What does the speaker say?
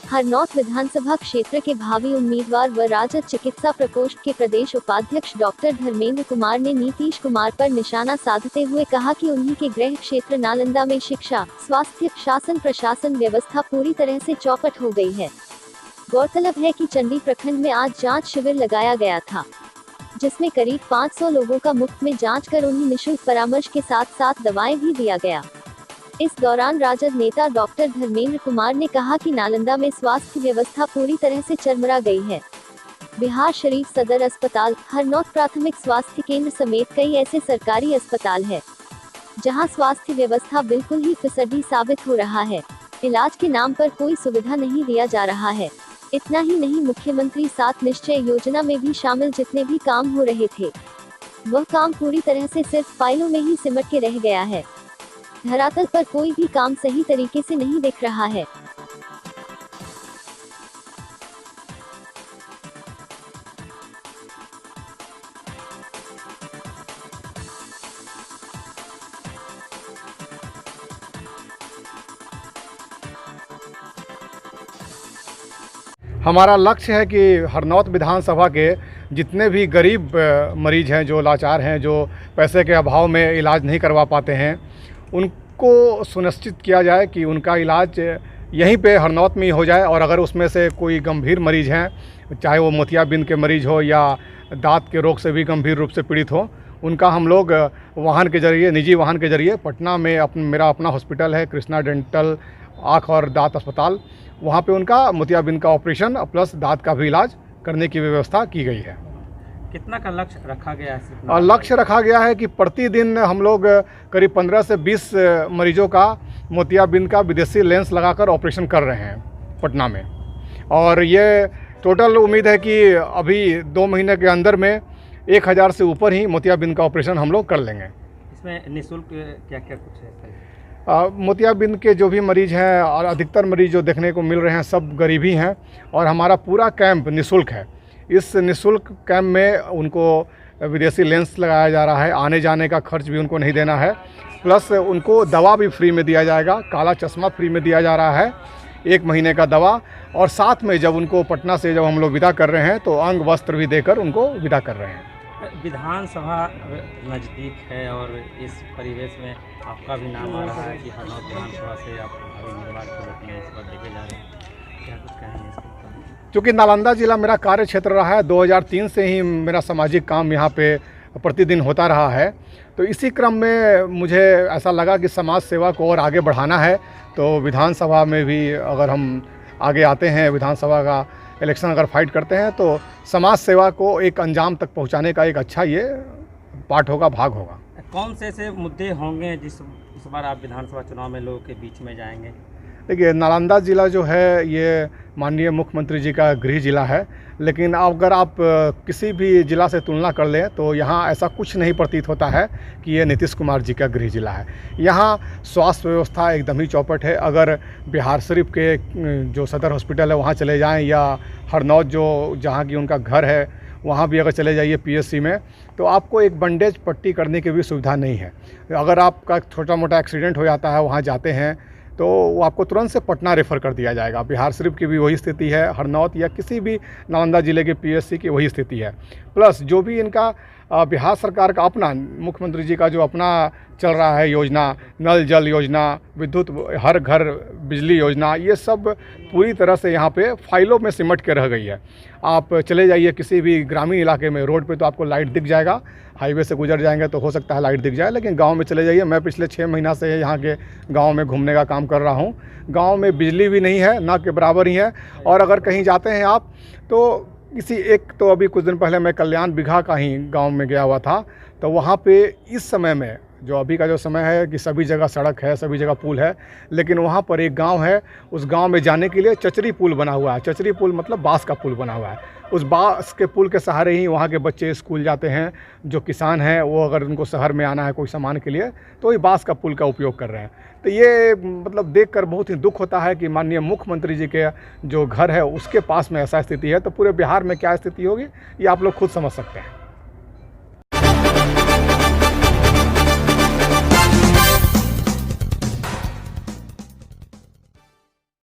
हरनौत विधानसभा क्षेत्र के भावी उम्मीदवार व राजद चिकित्सा प्रकोष्ठ के प्रदेश उपाध्यक्ष डॉक्टर धर्मेंद्र कुमार ने नीतीश कुमार पर निशाना साधते हुए कहा कि उन्हीं के गृह क्षेत्र नालंदा में शिक्षा, स्वास्थ्य, शासन प्रशासन व्यवस्था पूरी तरह से चौपट हो गई है। गौरतलब है कि चंडी प्रखंड में आज जांच शिविर लगाया गया था, जिसमें करीब 500 लोगों का मुफ्त में जांच कर उन्हें निःशुल्क परामर्श के साथ साथ दवाएं भी दिया गया। इस दौरान राजद नेता डॉक्टर धर्मेंद्र कुमार ने कहा कि नालंदा में स्वास्थ्य व्यवस्था पूरी तरह से चरमरा गई है। बिहार शरीफ सदर अस्पताल, हरनौत प्राथमिक स्वास्थ्य केंद्र समेत कई ऐसे सरकारी अस्पताल है जहां स्वास्थ्य व्यवस्था बिल्कुल ही फिसड्डी साबित हो रहा है। इलाज के नाम पर कोई सुविधा नहीं दिया जा रहा है। इतना ही नहीं, मुख्यमंत्री 7 निश्चय योजना में भी शामिल जितने भी काम हो रहे थे, वह काम पूरी तरह से सिर्फ फाइलों में ही सिमट के रह गया है। धरातल पर कोई भी काम सही तरीके से नहीं दिख रहा है। हमारा लक्ष्य है कि हरनौत विधानसभा के जितने भी गरीब मरीज हैं, जो लाचार हैं, जो पैसे के अभाव में इलाज नहीं करवा पाते हैं, उनको सुनिश्चित किया जाए कि उनका इलाज यहीं पे हरनौत में ही हो जाए। और अगर उसमें से कोई गंभीर मरीज हैं, चाहे वो मोतियाबिंद के मरीज हो या दांत के रोग से भी गंभीर रूप से पीड़ित हो, उनका हम लोग वाहन के जरिए, निजी वाहन के जरिए, पटना में मेरा अपना हॉस्पिटल है, कृष्णा डेंटल आँख और दांत अस्पताल, वहाँ पे उनका मोतियाबिंद का ऑपरेशन प्लस दांत का भी इलाज करने की व्यवस्था की गई है। कितना का लक्ष्य रखा गया है? लक्ष्य रखा गया है कि प्रतिदिन हम लोग करीब 15 से 20 मरीजों का मोतियाबिंद का विदेशी लेंस लगाकर ऑपरेशन कर रहे हैं पटना में। और ये टोटल उम्मीद है कि अभी 2 महीने के अंदर में 1000 से ऊपर ही मोतियाबिंद का ऑपरेशन हम लोग कर लेंगे। इसमें निःशुल्क क्या क्या कुछ है? मोतियाबिंद के जो भी मरीज हैं और अधिकतर मरीज जो देखने को मिल रहे हैं सब गरीब ही हैं, और हमारा पूरा कैंप निःशुल्क है। इस निःशुल्क कैंप में उनको विदेशी लेंस लगाया जा रहा है, आने जाने का खर्च भी उनको नहीं देना है, प्लस उनको दवा भी फ्री में दिया जाएगा, काला चश्मा फ्री में दिया जा रहा है, 1 महीने का दवा, और साथ में जब उनको पटना से जब हम लोग विदा कर रहे हैं तो अंग वस्त्र भी देकर उनको विदा कर रहे हैं। विधानसभा नज़दीक है और इस परिवेश में आपका भी नाम आ रहा है कि हरनौत विधानसभा से आप उम्मीदवार के रूप में इस बार देखे जा रहे हैं, क्या कुछ कहेंगे इसके? चूँकि नालंदा ज़िला मेरा कार्य क्षेत्र रहा है, 2003 से ही मेरा सामाजिक काम यहाँ पे प्रतिदिन होता रहा है, तो इसी क्रम में मुझे ऐसा लगा कि समाज सेवा को और आगे बढ़ाना है। तो विधानसभा में भी अगर हम आगे आते हैं, विधानसभा का इलेक्शन अगर फाइट करते हैं, तो समाज सेवा को एक अंजाम तक पहुँचाने का एक अच्छा ये पार्ट होगा, भाग होगा। कौन से ऐसे मुद्दे होंगे जिस बार आप विधानसभा चुनाव में लोगों के बीच में जाएंगे? देखिए, नालंदा ज़िला जो है ये माननीय मुख्यमंत्री जी का गृह जिला है, लेकिन अगर आप किसी भी ज़िला से तुलना कर लें तो यहाँ ऐसा कुछ नहीं प्रतीत होता है कि ये नीतीश कुमार जी का गृह जिला है। यहाँ स्वास्थ्य व्यवस्था एकदम ही चौपट है। अगर बिहार शरीफ के जो सदर हॉस्पिटल है वहाँ चले जाएँ, या हरनौत जो जहाँ की उनका घर है वहाँ भी अगर चले जाइए PSC में, तो आपको एक बैंडेज पट्टी करने की भी सुविधा नहीं है। अगर आपका छोटा मोटा एक्सीडेंट हो जाता है, वहाँ जाते हैं तो वो आपको तुरंत से पटना रेफ़र कर दिया जाएगा। बिहार शरीफ की भी वही स्थिति है, हरनौत या किसी भी नालंदा ज़िले के PSC की वही स्थिति है। प्लस जो भी इनका बिहार सरकार का अपना, मुख्यमंत्री जी का जो अपना चल रहा है योजना, नल जल योजना, विद्युत हर घर बिजली योजना, ये सब पूरी तरह से यहाँ पे फाइलों में सिमट के रह गई है। आप चले जाइए किसी भी ग्रामीण इलाके में, रोड पे तो आपको लाइट दिख जाएगा, हाईवे से गुजर जाएंगे तो हो सकता है लाइट दिख जाए, लेकिन गांव में चले जाइए, मैं पिछले 6 महीना से यहाँ के गांव में घूमने का काम कर रहा हूँ, गांव में बिजली भी नहीं है, ना के बराबर ही है। और अगर कहीं जाते हैं आप तो तो अभी कुछ दिन पहले मैं कल्याण बिघा का ही गांव में गया हुआ था, तो वहाँ पे इस समय में जो अभी का जो समय है कि सभी जगह सड़क है, सभी जगह पुल है, लेकिन वहाँ पर एक गांव है, उस गांव में जाने के लिए चचरी पुल बना हुआ है। चचरी पुल मतलब बांस का पुल बना हुआ है। उस बांस के पुल के सहारे ही वहाँ के बच्चे स्कूल जाते हैं। जो किसान हैं वो अगर उनको शहर में आना है कोई सामान के लिए तो ये बांस का पुल का उपयोग कर रहे हैं। तो ये मतलब देखकर बहुत ही दुख होता है कि माननीय मुख्यमंत्री जी के जो घर है उसके पास में ऐसा स्थिति है, तो पूरे बिहार में क्या स्थिति होगी ये आप लोग खुद समझ सकते हैं।